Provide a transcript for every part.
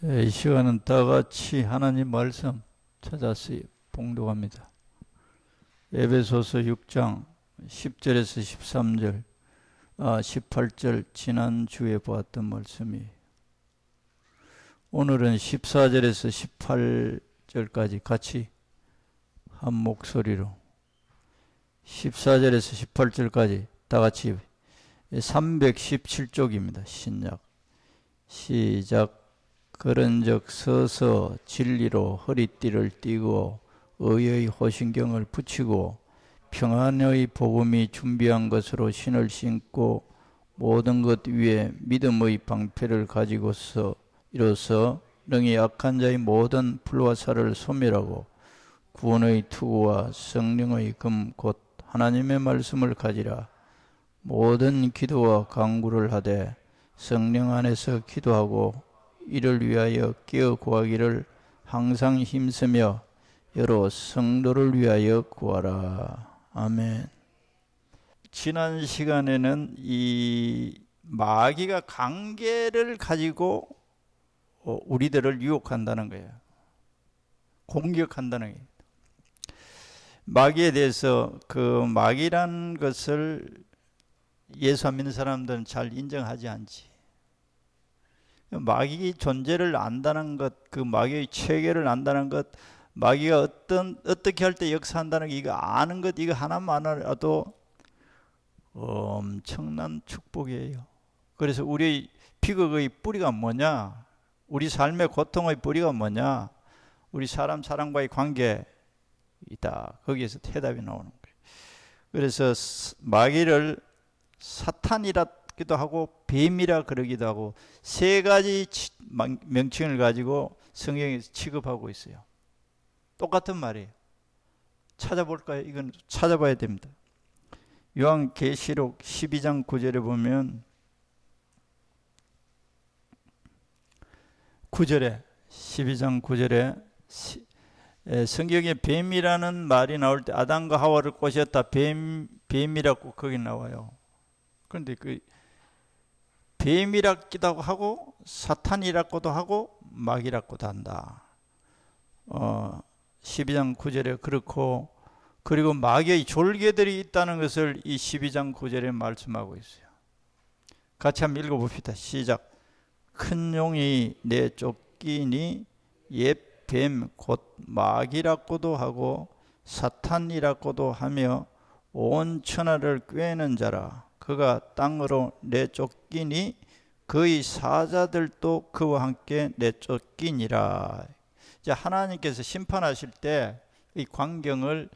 이 시간은 다 같이 하나님 말씀 찾아서 봉독합니다. 에베소서 6장 10절에서 13절, 18절 지난주에 보았던 말씀이 오늘은 14절에서 18절까지 같이 한 목소리로 14절에서 18절까지 다 같이 317쪽입니다. 신약 시작. 그런즉 서서 진리로 허리띠를 띠고 의의 호신경을 붙이고 평안의 복음이 준비한 것으로 신을 신고 모든 것 위에 믿음의 방패를 가지고서 이로써 능히 악한 자의 모든 불과 살을 소멸하고 구원의 투구와 성령의 금 곧 하나님의 말씀을 가지라. 모든 기도와 간구를 하되 성령 안에서 기도하고 이를 위하여 깨어 구하기를 항상 힘쓰며 여러 성도를 위하여 구하라. 아멘. 지난 시간에는 이 마귀가 관계를 가지고 우리들을 유혹한다는 거예요. 공격한다는 거예요. 마귀에 대해서 그 마귀란 것을 예수 안 믿는 사람들은 잘 인정하지 않지. 마귀의 존재를 안다는 것, 그 마귀의 체계를 안다는 것, 마귀가 어떻게 할 때 역사한다는 거, 이거 아는 것, 이거 하나만 알아도 엄청난 축복이에요. 그래서 우리 비극의 뿌리가 뭐냐? 우리 삶의 고통의 뿌리가 뭐냐? 우리 사람과의 관계이다. 거기에서 대답이 나오는 거예요. 그래서 마귀를 사탄이라기도 하고 뱀이라 그러기도 하고 세 가지 명칭을 가지고 성경에서 취급하고 있어요. 똑같은 말이에요. 찾아볼까요? 이건 찾아봐야 됩니다. 요한계시록 12장 9절에 보면 9절에 12장 9절에 성경에 뱀이라는 말이 나올 때 아담과 하와를 꼬셨다. 뱀이라고 거기 나와요. 그런데 그 뱀이라기도 하고 사탄이라고도 하고 마귀라고도 한다. 12장 9절에 그렇고, 그리고 마귀의 졸개들이 있다는 것을 이 12장 9절에 말씀하고 있어요. 같이 한번 읽어봅시다. 시작. 큰 용이 내쫓기니 옛 뱀 곧 마귀라고도 하고 사탄이라고도 하며 온 천하를 꿰는 자라. 그가 땅으로 내쫓기니 그의 사자들도 그와 함께 내쫓기니라. 이제 하나님께서 심판하실 때 이 광경을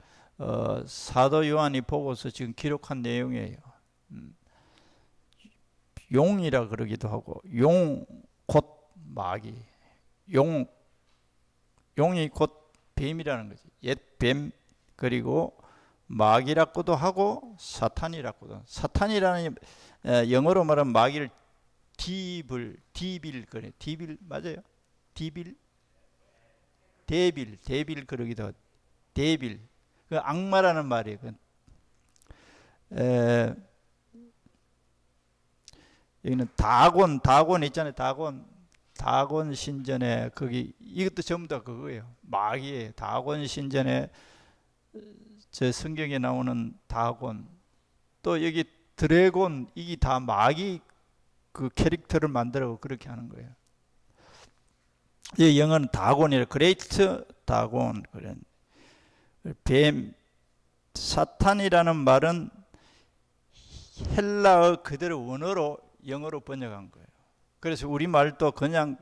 사도 요한이 보고서 지금 기록한 내용이에요. 용이라 그러기도 하고, 용 곧 마귀, 용이 곧 뱀이라는 거지. 옛 뱀, 그리고 마귀라고도 하고 사탄이라고도. 사탄이라는 영어로 말하면 마귀를 디빌 그래. 디빌 맞아요? 디빌? 데빌 그러기도 하고. 데빌. 그 악마라는 말이에요. 여기는 다곤 있잖아요. 다곤 신전에 거기 이것도 전부 다 그거예요. 마귀의 다곤 신전에 제 성경에 나오는 다곤, 또 여기 드래곤, 이게 다 마귀 그 캐릭터를 만들어 그렇게 하는 거예요. 이 영어는 다곤이라 그레이트 다곤 그런 뱀. 사탄이라는 말은 헬라어 그대로 원어로 영어로 번역한 거예요. 그래서 우리 말도 그냥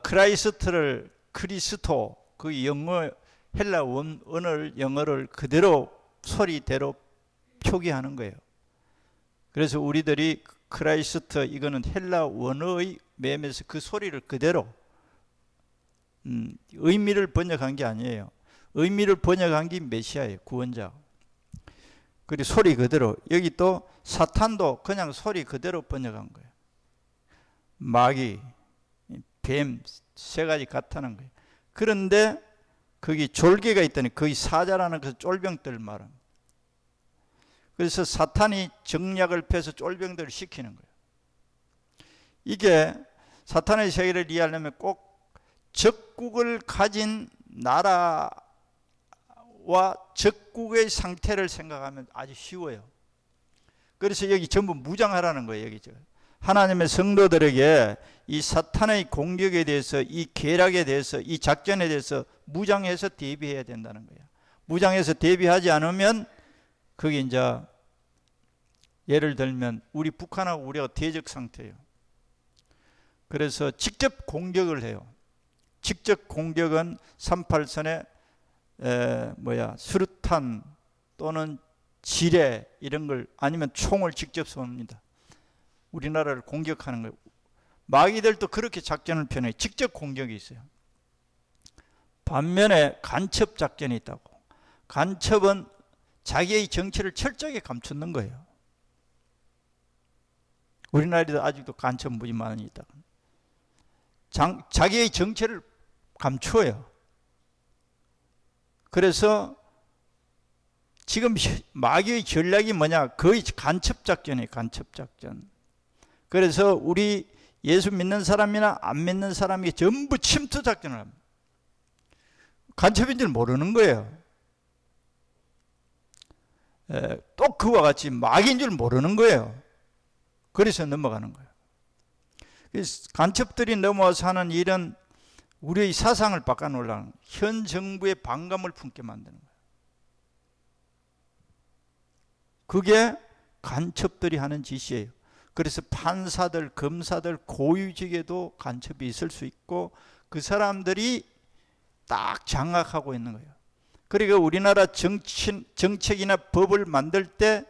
크라이스트를 크리스토 그 영어 헬라 원어를 영어를 그대로 소리대로 표기하는 거예요. 그래서 우리들이 크라이스트 이거는 헬라 원어의 매매에서 그 소리를 그대로 의미를 번역한 게 아니에요. 의미를 번역한 게 메시아예요. 구원자. 그리고 소리 그대로. 여기 또 사탄도 그냥 소리 그대로 번역한 거예요. 마귀, 뱀 세 가지 같다는 거예요. 그런데 거기 졸개가 있다니 거기 사자라는 그 쫄병들 말합니다. 그래서 사탄이 정략을 펴서 쫄병들을 시키는 거예요. 이게 사탄의 세계를 이해하려면 꼭 적국을 가진 나라와 적국의 상태를 생각하면 아주 쉬워요. 그래서 여기 전부 무장하라는 거예요. 여기 하나님의 성도들에게 이 사탄의 공격에 대해서, 이 계략에 대해서, 이 작전에 대해서 무장해서 대비해야 된다는 거예요. 무장해서 대비하지 않으면 그게 이제 예를 들면 우리 북한하고 우리가 대적 상태예요. 그래서 직접 공격을 해요. 직접 공격은 38선에 수류탄 또는 지뢰 이런 걸, 아니면 총을 직접 쏩니다. 우리나라를 공격하는 거예요. 마귀들도 그렇게 작전을 펴내요. 직접 공격이 있어요. 반면에 간첩 작전이 있다고. 간첩은 자기의 정체를 철저하게 감추는 거예요. 우리나라에도 아직도 간첩 무지 많이 있다. 자기의 정체를 감추어요. 그래서 지금 마귀의 전략이 뭐냐? 거의 간첩 작전이에요. 간첩 작전. 그래서 우리 예수 믿는 사람이나 안 믿는 사람이 전부 침투 작전을 합니다. 간첩인 줄 모르는 거예요. 또 그와 같이 마귀인 줄 모르는 거예요. 그래서 넘어가는 거예요. 간첩들이 넘어와서 하는 일은 우리의 사상을 바꿔놓으려는, 현 정부의 반감을 품게 만드는 거예요. 그게 간첩들이 하는 짓이에요. 그래서 판사들, 검사들, 고위직에도 간첩이 있을 수 있고 그 사람들이 딱 장악하고 있는 거예요. 그러니까 우리나라 정책이나 법을 만들 때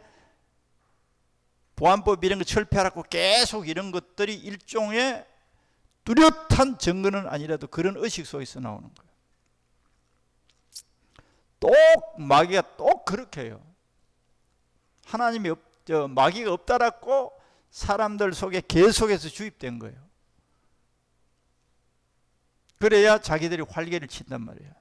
보안법 이런 거 철폐하라고 계속 이런 것들이 일종의 뚜렷한 증거는 아니라도 그런 의식 속에서 나오는 거예요. 또 마귀가 또 그렇게 해요. 하나님이 마귀가 없다라고 사람들 속에 계속해서 주입된 거예요. 그래야 자기들이 활개를 친단 말이에요.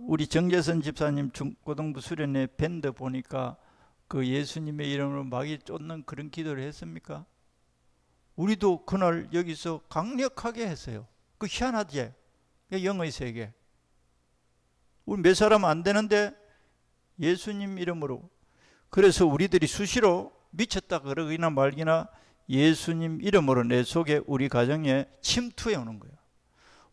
우리 정재선 집사님 중고등부 수련회 밴드 보니까 그 예수님의 이름으로 마귀 쫓는 그런 기도를 했습니까? 우리도 그날 여기서 강력하게 했어요. 그 희한하지? 영의 세계. 우리 몇 사람 안 되는데 예수님 이름으로. 그래서 우리들이 수시로 미쳤다 그러기나 말기나 예수님 이름으로 내 속에, 우리 가정에 침투해 오는 거예요.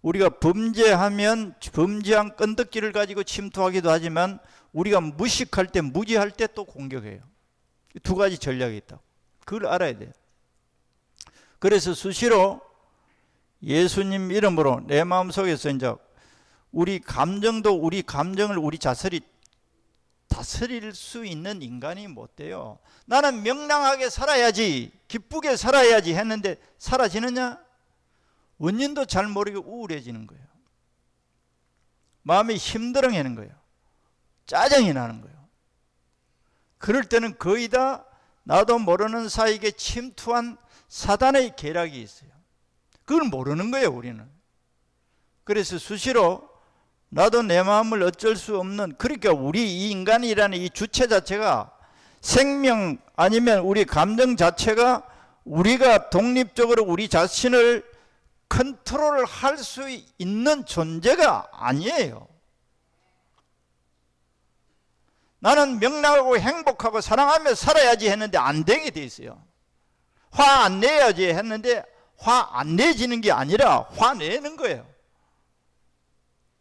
우리가 범죄하면 범죄한 끈덕지를 가지고 침투하기도 하지만 우리가 무식할 때, 무지할 때 또 공격해요. 두 가지 전략이 있다고. 그걸 알아야 돼요. 그래서 수시로 예수님 이름으로 내 마음속에서 이제 우리 감정도, 우리 감정을 우리 자설이 다스릴 수 있는 인간이 못 돼요. 나는 명랑하게 살아야지, 기쁘게 살아야지 했는데 사라지느냐? 원인도 잘 모르게 우울해지는 거예요. 마음이 힘들어하는 거예요. 짜증이 나는 거예요. 그럴 때는 거의 다 나도 모르는 사이에 침투한 사단의 계략이 있어요. 그걸 모르는 거예요, 우리는. 그래서 수시로 나도 내 마음을 어쩔 수 없는, 그러니까 우리 이 인간이라는 이 주체 자체가, 생명 아니면 우리 감정 자체가 우리가 독립적으로 우리 자신을 컨트롤을 할 수 있는 존재가 아니에요. 나는 명랑하고 행복하고 사랑하며 살아야지 했는데 안 되게 돼 있어요. 화 안 내야지 했는데 화 안 내지는 게 아니라 화내는 거예요.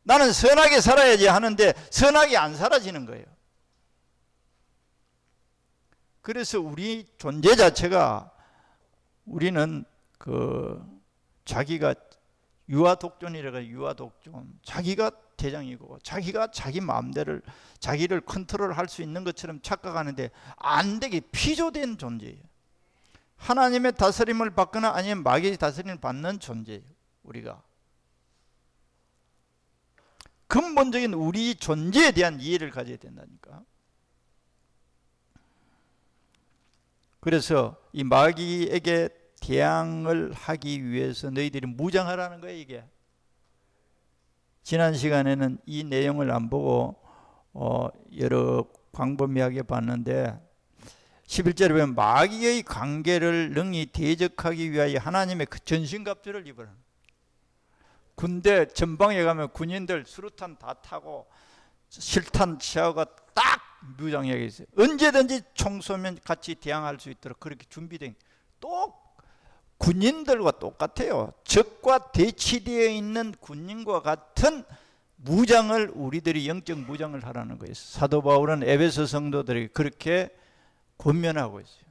나는 선하게 살아야지 하는데 선하게 안 사라지는 거예요. 그래서 우리 존재 자체가, 우리는 자기가 유아독존이라고 해요. 유아독존. 자기가 대장이고 자기가 자기 마음대로 자기를 컨트롤할 수 있는 것처럼 착각하는데 안 되게 피조된 존재예요. 하나님의 다스림을 받거나 아니면 마귀의 다스림을 받는 존재예요. 우리가 근본적인 우리 존재에 대한 이해를 가져야 된다니까. 그래서 이 마귀에게 대항을 하기 위해서 너희들이 무장하라는 거예요. 이게 지난 시간에는 이 내용을 안 보고 여러 광범위하게 봤는데, 11절에 보면 마귀의 관계를 능히 대적하기 위하여 하나님의 그 전신갑주를 입으라. 군대 전방에 가면 군인들 수류탄 다 타고 실탄 취하고 딱 무장해 있어요. 언제든지 총 쏘면 같이 대항할 수 있도록 그렇게 준비된, 또 군인들과 똑같아요. 적과 대치되어 있는 군인과 같은 무장을 우리들이 영적 무장을 하라는 거예요. 사도 바울은 에베소 성도들에게 그렇게 권면하고 있어요.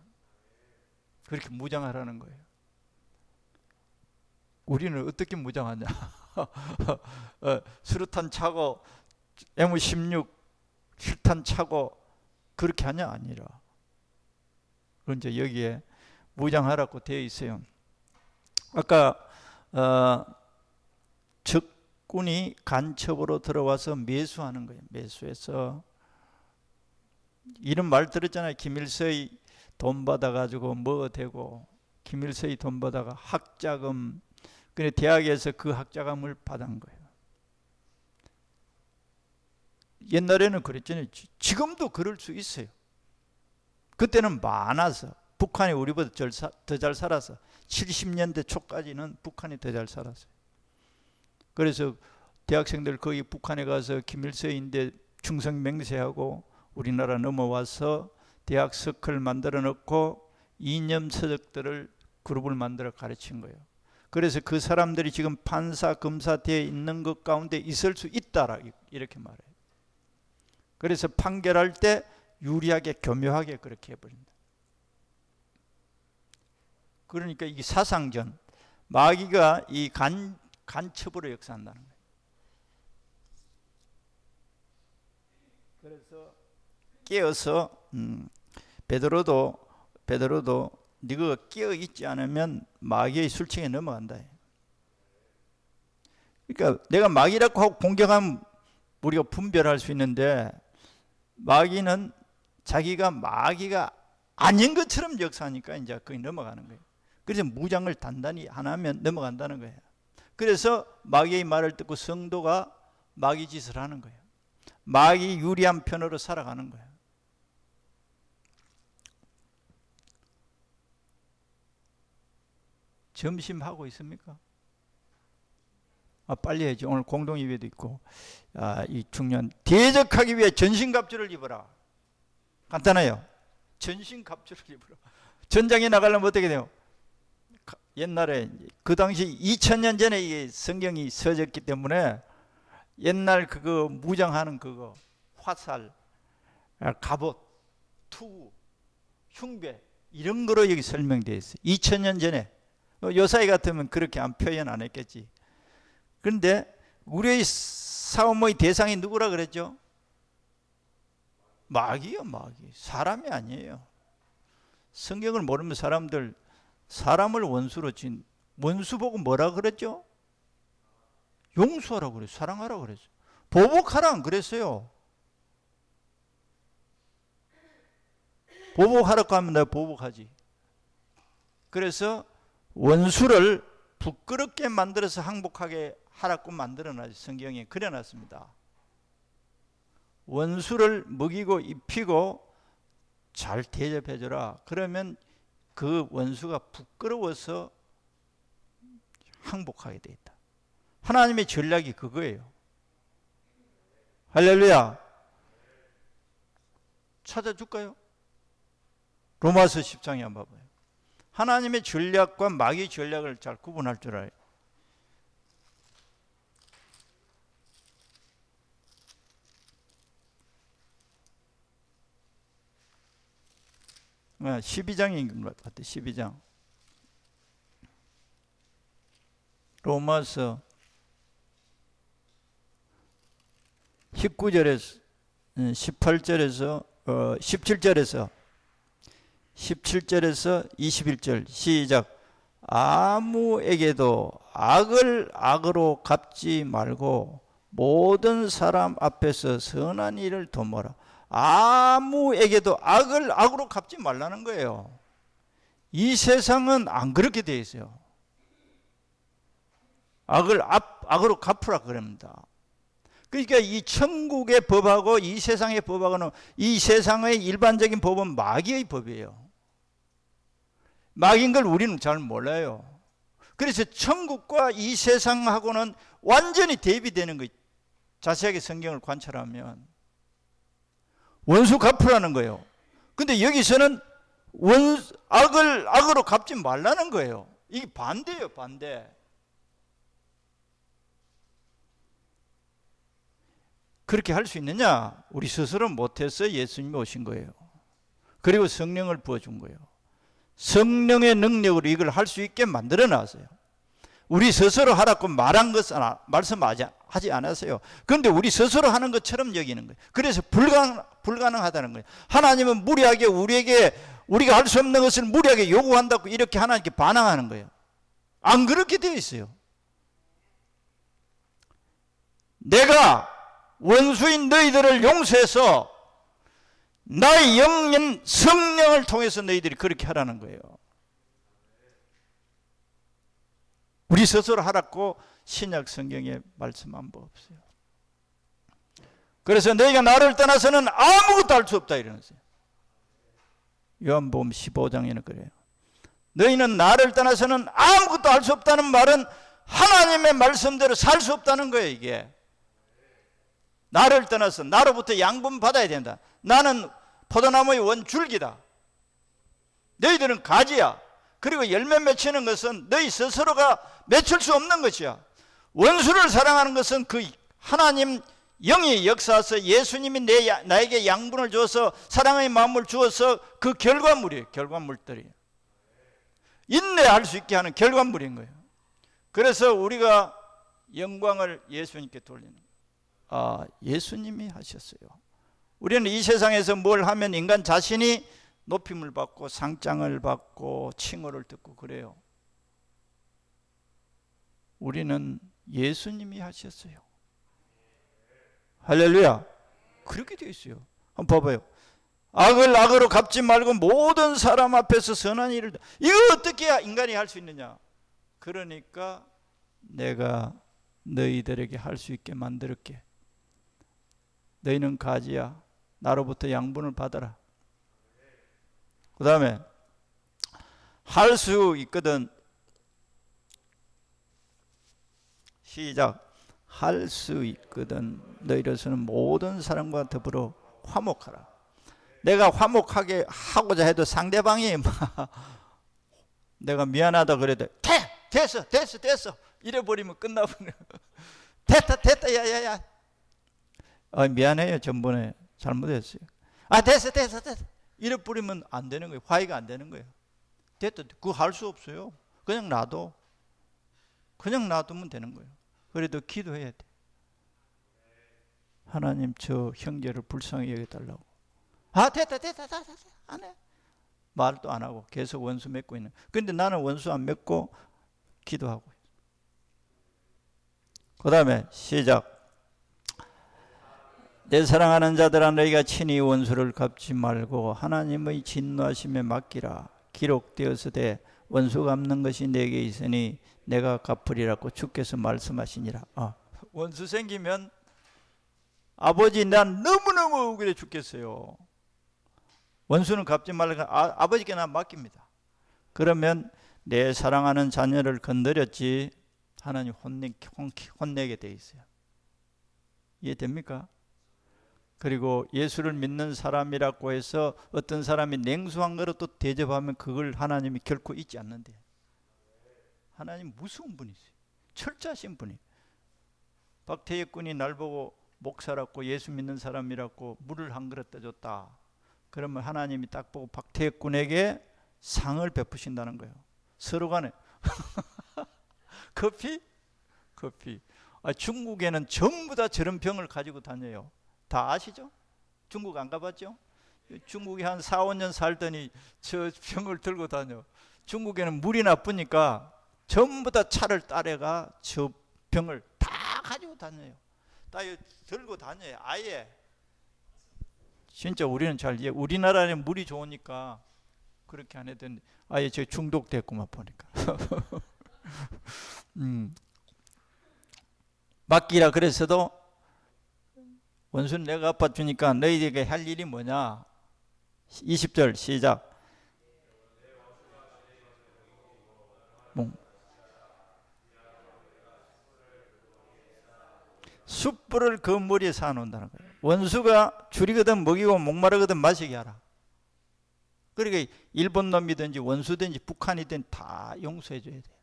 그렇게 무장하라는 거예요. 우리는 어떻게 무장하냐? 수류탄 차고 M16 실탄 차고 그렇게 하냐? 아니라. 그런데 여기에 무장하라고 되어 있어요. 아까 적군이 간첩으로 들어와서 매수하는 거예요. 매수해서 이런 말 들었잖아요. 김일성이 돈 받아가지고 뭐 되고, 김일성이 돈 받아가 학자금, 근데 대학에서 그 학자금을 받은 거예요. 옛날에는 그랬잖아요. 지금도 그럴 수 있어요. 그때는 많아서, 북한이 우리보다 더 잘 살아서 70년대 초까지는 북한이 더 잘 살았어요. 그래서 대학생들 거기 북한에 가서 김일성인데 충성 맹세하고 우리나라 넘어와서 대학 서클 만들어 놓고 이념 서적들을 그룹을 만들어 가르친 거예요. 그래서 그 사람들이 지금 판사, 검사 되어 있는 것 가운데 있을 수 있다 이렇게 말해요. 그래서 판결할 때 유리하게 교묘하게 그렇게 해버린다. 그러니까 이게 사상전, 마귀가 이 간첩으로 역사한다는 거예요. 그래서 깨어서 베드로도 네가 깨어 있지 않으면 마귀의 술책에 넘어간다. 그러니까 내가 마귀라고 하고 공격하면 우리가 분별할 수 있는데, 마귀는 자기가 마귀가 아닌 것처럼 역사하니까 이제 거기 넘어가는 거예요. 그래서 무장을 단단히 안 하면 넘어간다는 거예요. 그래서 마귀의 말을 듣고 성도가 마귀 짓을 하는 거예요. 마귀 유리한 편으로 살아가는 거예요. 점심하고 있습니까? 빨리 해야지. 오늘 공동예배도 있고. 이 중요한, 대적하기 위해 전신갑주를 입어라. 간단해요. 전신갑주를 입어라. 전장에 나가려면 어떻게 돼요? 옛날에 그 당시 2000년 전에 이 성경이 써졌기 때문에 옛날 그거 무장하는 그거 화살, 갑옷, 투구, 흉배 이런 거로 여기 설명되어 있어요. 2000년 전에. 요사이 같으면 그렇게 표현 안 했겠지. 그런데 우리의 싸움의 대상이 누구라 그랬죠? 마귀요, 마귀. 사람이 아니에요. 성경을 모르면 사람을 원수로 진, 원수 보고 뭐라 그랬죠? 용서하라고 그랬어요. 사랑하라고 그랬어요. 보복하라 안 그랬어요. 보복하라고 하면 내가 보복하지. 그래서 원수를 부끄럽게 만들어서 항복하게 하라고 만들어놨지. 성경에 그려놨습니다. 원수를 먹이고 입히고 잘 대접해줘라. 그러면 그 원수가 부끄러워서 항복하게 돼 있다. 하나님의 전략이 그거예요. 할렐루야. 찾아줄까요? 로마서 10장에 한번 봐봐요. 하나님의 전략과 마귀의 전략을 잘 구분할 줄 알아요. 네, 12장인 것 같아요. 12장. 로마서 19절에서 18절에서 17절에서 21절 시작. 아무에게도 악을 악으로 갚지 말고 모든 사람 앞에서 선한 일을 도모라. 아무에게도 악을 악으로 갚지 말라는 거예요. 이 세상은 안 그렇게 되어 있어요. 악을 악으로 갚으라 그럽니다. 그러니까 이 천국의 법하고 이 세상의 법하고는, 이 세상의 일반적인 법은 마귀의 법이에요. 마귀인 걸 우리는 잘 몰라요. 그래서 천국과 이 세상하고는 완전히 대비되는 거예요. 자세하게 성경을 관찰하면 원수 갚으라는 거예요. 근데 여기서는 악을 악으로 갚지 말라는 거예요. 이게 반대예요, 반대. 그렇게 할 수 있느냐? 우리 스스로 못해서 예수님이 오신 거예요. 그리고 성령을 부어준 거예요. 성령의 능력으로 이걸 할 수 있게 만들어 놨어요. 우리 스스로 하라고 말한 것은 말씀하지 않았어요. 그런데 우리 스스로 하는 것처럼 여기는 거예요. 그래서 불가능하다는 거예요. 하나님은 무리하게 우리가 할 수 없는 것을 무리하게 요구한다고 이렇게 하나님께 반항하는 거예요. 안 그렇게 되어 있어요. 내가 원수인 너희들을 용서해서 나의 영인 성령을 통해서 너희들이 그렇게 하라는 거예요. 우리 스스로 하라고 신약 성경에 말씀한 법 없어요. 그래서 너희가 나를 떠나서는 아무것도 할 수 없다 이러면서요. 요한복음 15장에는 그래요. 너희는 나를 떠나서는 아무것도 할 수 없다는 말은 하나님의 말씀대로 살 수 없다는 거예요. 이게 나를 떠나서 나로부터 양분 받아야 된다. 나는 포도나무의 원줄기다. 너희들은 가지야. 그리고 열매 맺히는 것은 너희 스스로가 맺힐 수 없는 것이야. 원수를 사랑하는 것은 그 하나님 영이 역사해서 예수님이 나에게 양분을 주어서 사랑의 마음을 주어서 그 결과물이에요. 결과물들이에요. 인내할 수 있게 하는 결과물인 거예요. 그래서 우리가 영광을 예수님께 돌리는 거예요. 아, 예수님이 하셨어요. 우리는 이 세상에서 뭘 하면 인간 자신이 높임을 받고 상장을 받고 칭호를 듣고 그래요. 우리는 예수님이 하셨어요. 할렐루야. 그렇게 되어 있어요. 한번 봐봐요. 악을 악으로 갚지 말고 모든 사람 앞에서 선한 일을. 이거 어떻게 인간이 할 수 있느냐? 그러니까 내가 너희들에게 할 수 있게 만들었게. 너희는 가지야. 나로부터 양분을 받아라. 그 다음에 할 수 있거든. 시작. 할 수 있거든 너희로서는 모든 사람과 더불어 화목하라. 내가 화목하게 하고자 해도 상대방이 내가 미안하다 그래도 됐어 이래버리면 끝나버려. 됐다 야야야. 미안해요. 전번에 잘못했어요. 됐어 이래버리면 안 되는 거예요. 화해가 안 되는 거예요. 됐다. 그거 할 수 없어요. 그냥 놔두면 되는 거예요. 그래도 기도해야 돼. 하나님 저 형제를 불쌍히 여겨달라고. 됐다 안 해. 말도 안 하고 계속 원수 맺고 있는. 그런데 나는 원수 안 맺고 기도하고 있어요. 그 다음에 시작. 내 사랑하는 자들아 너희가 친히 원수를 갚지 말고 하나님의 진노하심에 맡기라. 기록되었으되 원수 갚는 것이 내게 있으니 내가 갚으리라고 주께서 말씀하시니라. 원수 생기면 아버지 난 너무너무 억울해 죽겠어요. 원수는 갚지 말라고 아버지께 난 맡깁니다. 그러면 내 사랑하는 자녀를 건드렸지 하나님 혼내게 돼 있어요. 이해됩니까? 그리고 예수를 믿는 사람이라고 해서 어떤 사람이 냉수한 거로 또 대접하면 그걸 하나님이 결코 잊지 않는데. 하나님 무서운 분이세요. 철저하신 분이. 박태혁 군이 날 보고 목사라고 예수 믿는 사람이라고 물을 한 그릇 떠줬다. 그러면 하나님이 딱 보고 박태혁 군에게 상을 베푸신다는 거예요. 서로 간에. 커피. 중국에는 전부 다 저런 병을 가지고 다녀요. 다 아시죠? 중국 안 가봤죠? 중국에 한 4, 5년 살더니 저 병을 들고 다녀. 중국에는 물이 나쁘니까 전부 다 차를 따라가 저 병을 다 가지고 다녀요. 다 들고 다녀요. 아예. 진짜 우리는 우리나라는 물이 좋으니까 그렇게 안 했더니 아예 저 중독됐구만 보니까. 맡기라 그랬어도 원수는 내가 갚아주니까 너희에게 할 일이 뭐냐? 20절 시작. 숯불을 그 머리에 쌓아놓는다는 거예요. 원수가 줄이거든 먹이고 목마르거든 마시게 하라. 그러니까 일본 놈이든지 원수든지 북한이든 다 용서해 줘야 돼요.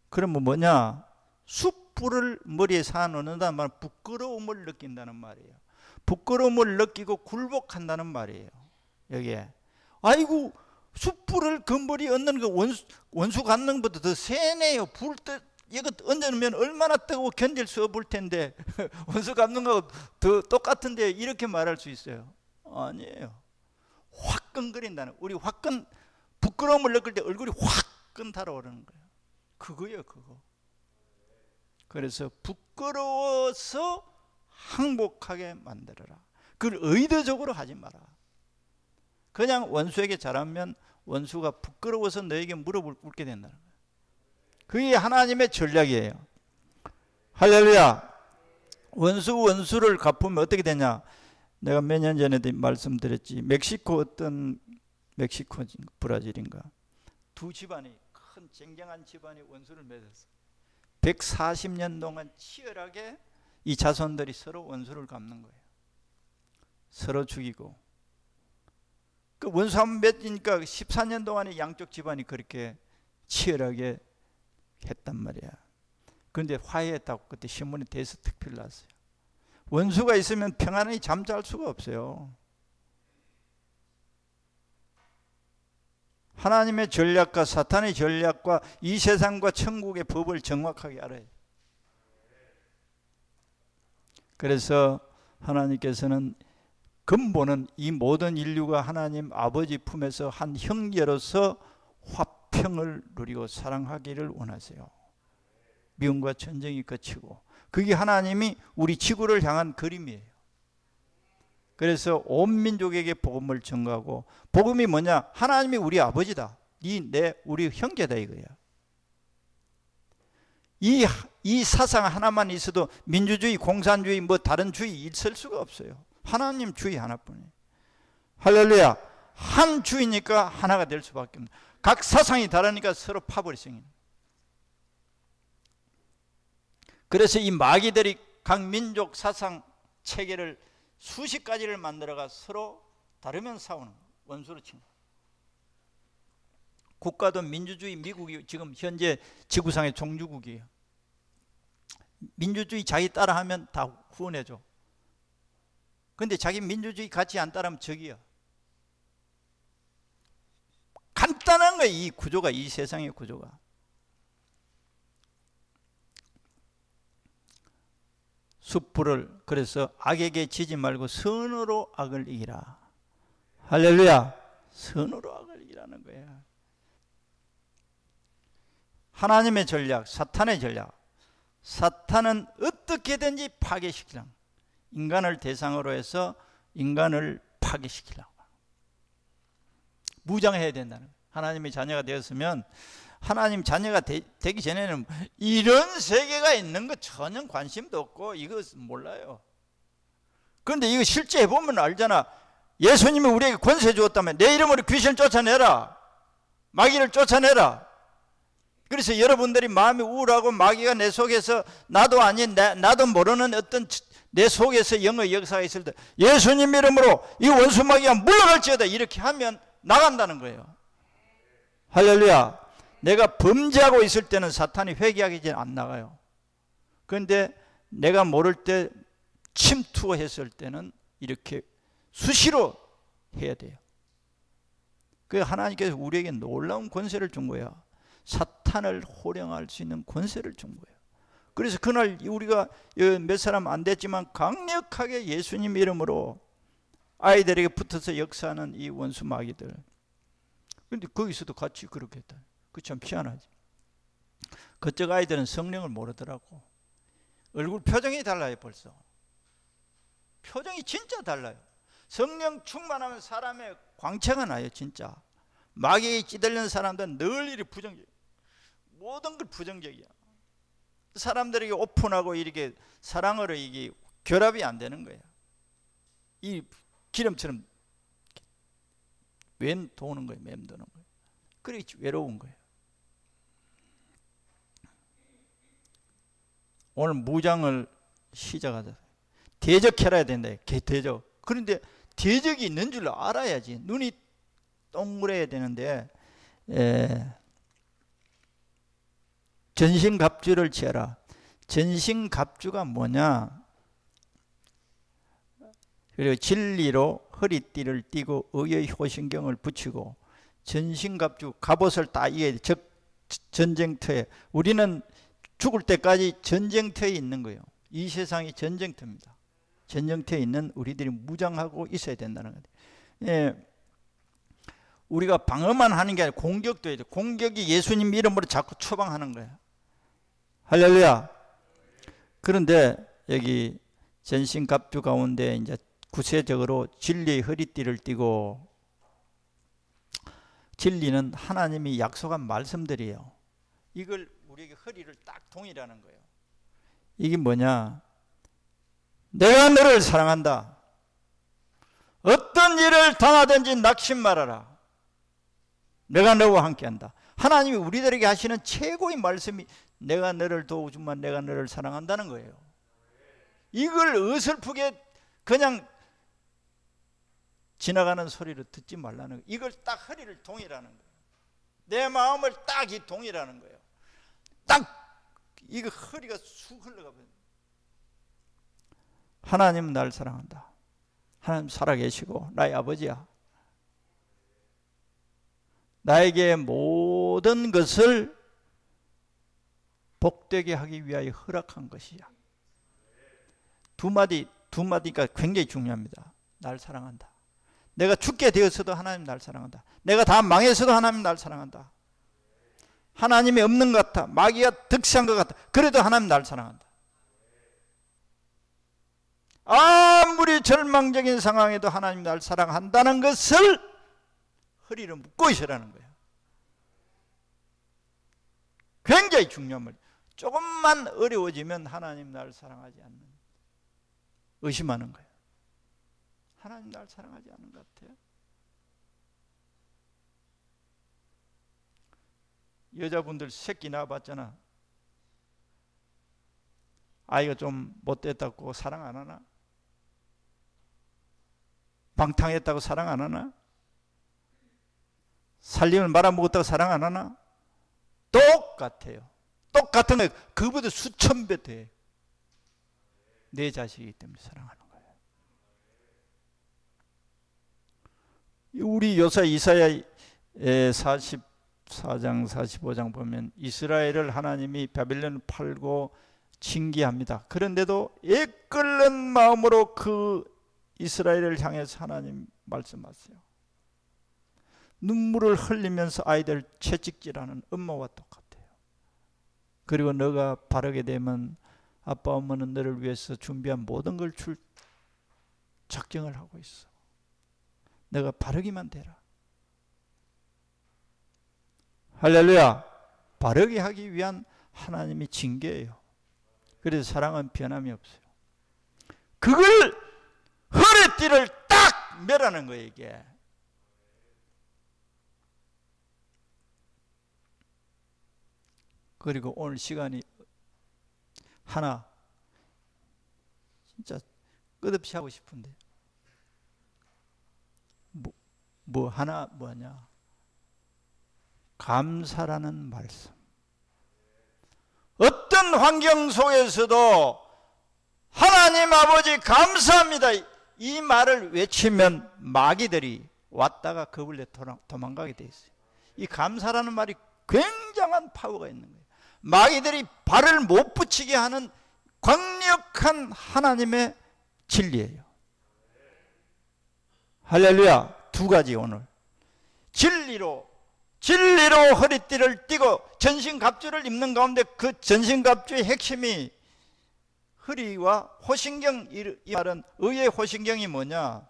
그러면 뭐냐? 숯불을 머리에 쌓아놓는다는 말은 부끄러움을 느낀다는 말이에요. 부끄러움을 느끼고 굴복한다는 말이에요. 여기에 아이고 숯불을 그 머리에 얹는 거 원수 갖는 것보다 더 세네요. 불 때 이거 얹어놓으면 얼마나 뜨거워 견딜 수 없을 텐데 원수 갚는 거하고 더 똑같은데 이렇게 말할 수 있어요? 아니에요. 화끈거린다는, 우리 화끈, 부끄러움을 느낄 때 얼굴이 화끈 달아오르는 거예요. 그거예요, 그거. 그래서 부끄러워서 항복하게 만들어라. 그걸 의도적으로 하지 마라. 그냥 원수에게 잘하면 원수가 부끄러워서 너에게 무릎을 꿇게 된다는 거예요. 그게 하나님의 전략이에요. 할렐루야. 원수를 갚으면 어떻게 되냐? 내가 몇 년 전에도 말씀드렸지. 멕시코 브라질인가 두 집안이, 큰 쟁쟁한 집안이 원수를 맺었어. 140년 동안 치열하게 이 자손들이 서로 원수를 갚는 거예요. 서로 죽이고. 그 원수 한 번 맺으니까 14년 동안에 양쪽 집안이 그렇게 치열하게 했단 말이야. 그런데 화해했다고 그때 신문에 대서특필 났어요. 원수가 있으면 평안히 잠잘 수가 없어요. 하나님의 전략과 사탄의 전략과 이 세상과 천국의 법을 정확하게 알아야 돼요. 그래서 하나님께서는 근본은 이 모든 인류가 하나님 아버지 품에서 한 형제로서 화평을 누리고 사랑하기를 원하세요. 미움과 전쟁이 그치고, 그게 하나님이 우리 지구를 향한 그림이에요. 그래서 온 민족에게 복음을 전가하고, 복음이 뭐냐? 하나님이 우리 아버지다, 우리 형제다 이거야. 이 사상 하나만 있어도 민주주의, 공산주의, 뭐 다른 주의 있을 수가 없어요. 하나님 주의 하나뿐이에요. 할렐루야. 한 주의니까 하나가 될 수밖에 없는, 각 사상이 다르니까 서로 파벌이. 그래서 이 마귀들이 각 민족 사상 체계를 수십 가지를 만들어가 서로 다르면 싸우는, 원수로 치는. 국가도 민주주의, 미국이 지금 현재 지구상의 종주국이에요. 민주주의 자기 따라하면 다 후원해줘. 근데 자기 민주주의 같이 안 따르면 적이야. 간단한 거예요, 이 구조가, 이 세상의 구조가. 숯불을, 그래서 악에게 지지 말고 선으로 악을 이기라. 할렐루야. 선으로 악을 이기라는 거야. 하나님의 전략, 사탄의 전략. 사탄은 어떻게든지 파괴시키려고, 인간을 대상으로 해서 인간을 파괴시키려고 무장해야 된다는 거예요. 하나님의 자녀가 되었으면, 하나님 자녀가 되기 전에는 이런 세계가 있는 거 전혀 관심도 없고 이거 몰라요. 그런데 이거 실제 해보면 알잖아. 예수님이 우리에게 권세 주었다면 내 이름으로 귀신을 쫓아내라, 마귀를 쫓아내라. 그래서 여러분들이 마음이 우울하고 마귀가 내 속에서 나도 아닌 나도 모르는 어떤 내 속에서 영의 역사가 있을 때 예수님 이름으로 이 원수 마귀가 물러갈지어다 이렇게 하면 나간다는 거예요. 할렐루야. 내가 범죄하고 있을 때는 사탄이 회개하기 전에 안 나가요. 그런데 내가 모를 때 침투했을 때는 이렇게 수시로 해야 돼요. 그 하나님께서 우리에게 놀라운 권세를 준 거야. 사탄을 호령할 수 있는 권세를 준 거예요. 그래서 그날 우리가 몇 사람 안 됐지만 강력하게 예수님 이름으로 아이들에게 붙어서 역사하는 이 원수 마귀들. 그런데 거기서도 같이 그렇게 했다. 그 참 희한하지. 그쪽 아이들은 성령을 모르더라고. 얼굴 표정이 달라요. 벌써 표정이 진짜 달라요. 성령 충만하면 사람의 광채가 나요. 진짜 마귀에 찌들리는 사람들은 늘 이렇게 부정적, 모든 걸 부정적이야. 사람들에게 오픈하고 이렇게 사랑으로 이게 결합이 안 되는 거예요. 이 기름처럼 왼 도는 거예요. 맴도는 거예요. 그래 외로운 거예요. 오늘 무장을 시작하자. 대적해야 된다. 대적. 그런데 대적이 있는 줄 알아야지. 눈이 동그래야 되는데 전신갑주를 취하라. 전신갑주가 뭐냐? 그리고 진리로 허리띠를 띠고 의의 호신경을 붙이고 전신갑주 갑옷을 다 이게 전쟁터에 우리는 죽을 때까지 전쟁터에 있는 거예요. 이 세상이 전쟁터입니다. 전쟁터에 있는 우리들이 무장하고 있어야 된다는 거예요. 예, 우리가 방어만 하는 게 아니라 공격도 해야 돼요. 공격이 예수님 이름으로 자꾸 처방하는 거예요. 할렐루야. 그런데 여기 전신갑주 가운데 이제 구체적으로 진리의 허리띠를 띠고, 진리는 하나님이 약속한 말씀들이에요. 이걸 우리에게 허리를 딱 동이라는 거예요. 이게 뭐냐? 내가 너를 사랑한다. 어떤 일을 당하든지 낙심 말아라. 내가 너와 함께한다. 하나님이 우리들에게 하시는 최고의 말씀이 내가 너를 도우지만 내가 너를 사랑한다는 거예요. 이걸 어설프게 그냥 지나가는 소리를 듣지 말라는 거예요. 이걸 딱 허리를 동이라는 거예요. 내 마음을 딱 이 동이라는 거예요. 딱 이거 허리가 쑥 흘러가 버려요. 하나님은 날 사랑한다. 하나님 살아계시고 나의 아버지야. 나에게 모든 것을 복되게 하기 위하여 허락한 것이야. 두 마디가 굉장히 중요합니다. 날 사랑한다. 내가 죽게 되었어도 하나님 날 사랑한다. 내가 다 망했어도 하나님 날 사랑한다. 하나님이 없는 것 같아. 마귀가 득세한 것 같아. 그래도 하나님 날 사랑한다. 아무리 절망적인 상황에도 하나님 날 사랑한다는 것을 허리를 묶고 있으라는 거예요. 굉장히 중요한 말. 조금만 어려워지면 하나님 날 사랑하지 않는, 의심하는 거예요. 하나님 날 사랑하지 않는 것 같아요. 여자분들 새끼 낳아봤잖아. 아이가 좀 못됐다고 사랑 안 하나? 방탕했다고 사랑 안 하나? 살림을 말아먹었다고 사랑 안 하나? 똑같아요. 똑같은 거예요. 그보다 수천 배 돼. 내 자식이기 때문에 사랑하는 거예요. 우리 요사 이사야 44장 45장 보면 이스라엘을 하나님이 바벨론을 팔고 징계합니다. 그런데도 애끓는 마음으로 그 이스라엘을 향해서 하나님 말씀하세요. 눈물을 흘리면서 아이들 채찍질하는 엄마와 똑같아요. 그리고 너가 바르게 되면 아빠 엄마는 너를 위해서 준비한 모든 걸 줄 작정을 하고 있어. 내가 바르기만 되라. 할렐루야. 바르게 하기 위한 하나님의 징계예요. 그래서 사랑은 변함이 없어요. 그걸 허리띠를 딱 매라는 거예요. 이게 그리고 오늘 시간이 하나 진짜 끝없이 하고 싶은데 하나 뭐냐? 감사라는 말씀. 어떤 환경 속에서도 하나님 아버지 감사합니다. 이 말을 외치면 마귀들이 왔다가 겁을 내 도망가게 돼 있어요. 이 감사라는 말이 굉장한 파워가 있는 거예요. 마귀들이 발을 못 붙이게 하는 강력한 하나님의 진리예요. 할렐루야. 두 가지 오늘 진리로 허리띠를 띠고 전신갑주를 입는 가운데 그 전신갑주의 핵심이 허리와 호신경. 이 말은 의의 호신경이 뭐냐?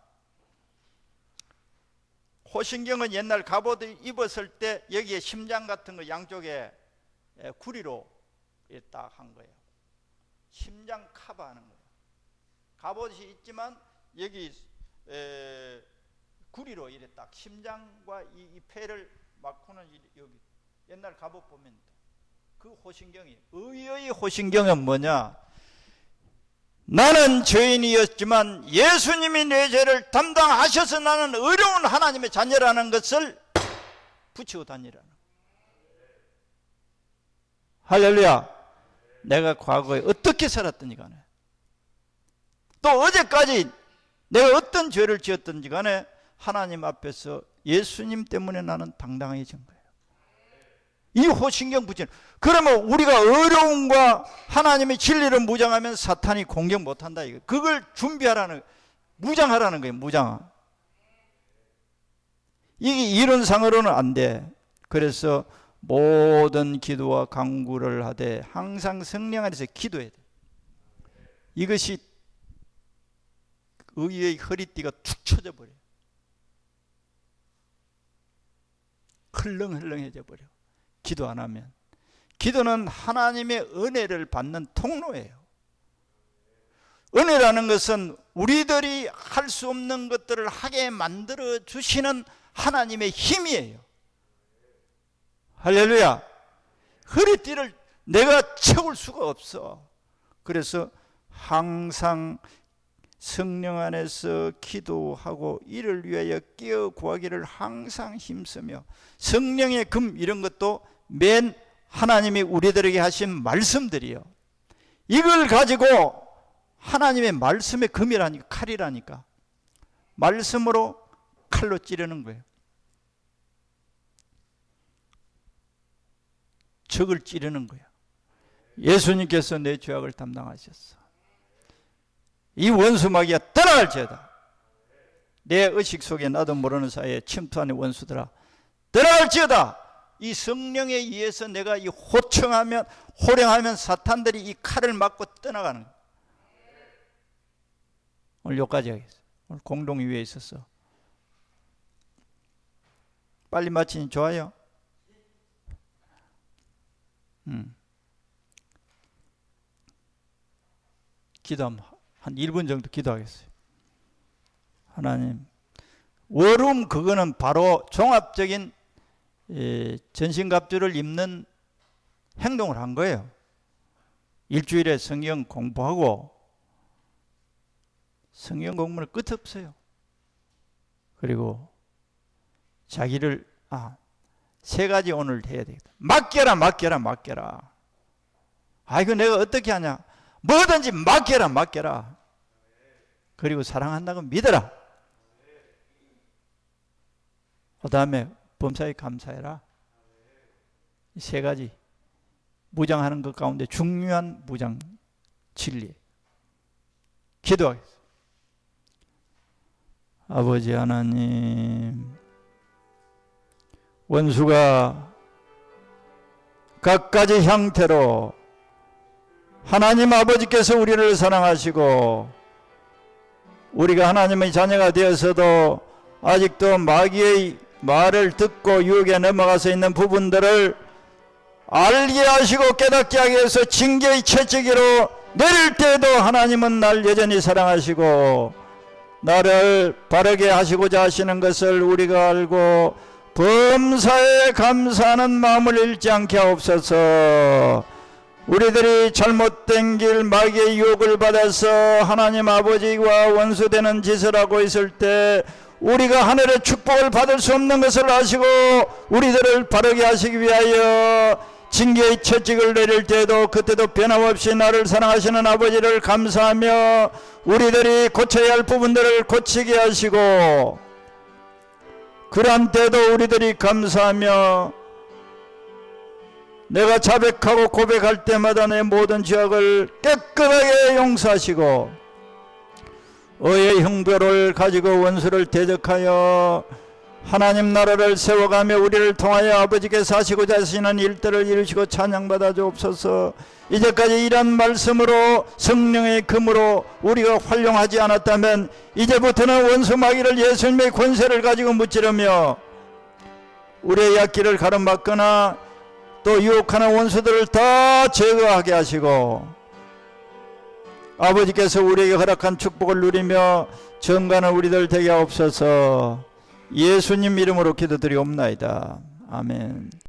호신경은 옛날 갑옷을 입었을 때 여기에 심장 같은 거 양쪽에 구리로 딱 한 거예요. 심장 커버하는 거예요. 갑옷이 있지만 여기 구리로 이래 딱 심장과 이 폐를 막고는 여기 옛날 갑옷 보면 그 호신경이, 의의 호신경은 뭐냐? 나는 죄인이었지만 예수님이 내 죄를 담당하셔서 나는 의로운 하나님의 자녀라는 것을 붙이고 다니라는. 할렐루야. 내가 과거에 어떻게 살았든지 간에, 또 어제까지 내가 어떤 죄를 지었든지 간에 하나님 앞에서 예수님 때문에 나는 당당해진 거예요. 이 호신경 붙이는. 그러면 우리가 어려움과 하나님의 진리를 무장하면 사탄이 공격 못한다 이거. 그걸 준비하라는, 무장하라는 거예요. 무장. 이게 이론상으로는 안 돼. 그래서 모든 기도와 간구를 하되 항상 성령 안에서 기도해야 돼. 이것이 의의 허리띠가 툭 쳐져 버려요. 헐렁헐렁해져 버려. 기도 안 하면. 기도는 하나님의 은혜를 받는 통로예요. 은혜라는 것은 우리들이 할 수 없는 것들을 하게 만들어 주시는 하나님의 힘이에요. 할렐루야. 허리띠를 내가 채울 수가 없어. 그래서 항상 성령 안에서 기도하고 이를 위하여 깨어 구하기를 항상 힘쓰며, 성령의 금 이런 것도 맨 하나님이 우리들에게 하신 말씀들이요. 이걸 가지고 하나님의 말씀의 금이라니까, 칼이라니까. 말씀으로 칼로 찌르는 거예요. 적을 찌르는 거야. 예수님께서 내 죄악을 담당하셨어. 이 원수 마귀야 떠나갈지어다. 내 의식 속에 나도 모르는 사이에 침투하는 원수들아 떠나갈지어다. 이 성령에 의해서 내가 이 호령하면 사탄들이 이 칼을 맞고 떠나가는 거야. 오늘 여기까지 하겠습니다. 오늘 공동위에 있었어. 빨리 마치니 좋아요. 기도하면 한 1분 정도 기도하겠어요. 하나님, 월움 그거는 바로 종합적인 전신갑주를 입는 행동을 한 거예요. 일주일에 성경 공부하고, 성경 공부는 끝 없어요. 그리고 자기를 세 가지 오늘 해야 되겠다. 맡겨라. 아이고 내가 어떻게 하냐. 뭐든지 맡겨라. 그리고 사랑한다고 믿어라. 그 다음에 범사에 감사해라. 이 세 가지 무장하는 것 가운데 중요한 무장 진리. 기도하겠습니다. 아버지 하나님, 원수가 각가지 형태로 하나님 아버지께서 우리를 사랑하시고 우리가 하나님의 자녀가 되어서도 아직도 마귀의 말을 듣고 유혹에 넘어가서 있는 부분들을 알게 하시고 깨닫게 하기 위해서 징계의 채찍으로 내릴 때에도 하나님은 날 여전히 사랑하시고 나를 바르게 하시고자 하시는 것을 우리가 알고 범사에 감사하는 마음을 잃지 않게 하옵소서. 우리들이 잘못된 길 마귀의 유혹을 받아서 하나님 아버지와 원수되는 짓을 하고 있을 때 우리가 하늘의 축복을 받을 수 없는 것을 아시고 우리들을 바르게 하시기 위하여 징계의 채찍을 내릴 때에도 그때도 변함없이 나를 사랑하시는 아버지를 감사하며 우리들이 고쳐야 할 부분들을 고치게 하시고 그러한 때도 우리들이 감사하며 내가 자백하고 고백할 때마다 내 모든 죄악을 깨끗하게 용서하시고 의의 형벌을 가지고 원수를 대적하여 하나님 나라를 세워가며 우리를 통하여 아버지께서 하시고자 하시는 일들을 이루시고 찬양받아 주옵소서. 이제까지 이런 말씀으로 성령의 금으로 우리가 활용하지 않았다면 이제부터는 원수 마귀를 예수님의 권세를 가지고 무찌르며 우리의 약기를 가로막거나 또 유혹하는 원수들을 다 제거하게 하시고 아버지께서 우리에게 허락한 축복을 누리며 정가는 우리들 되게 하옵소서. 예수님 이름으로 기도드리옵나이다. 아멘.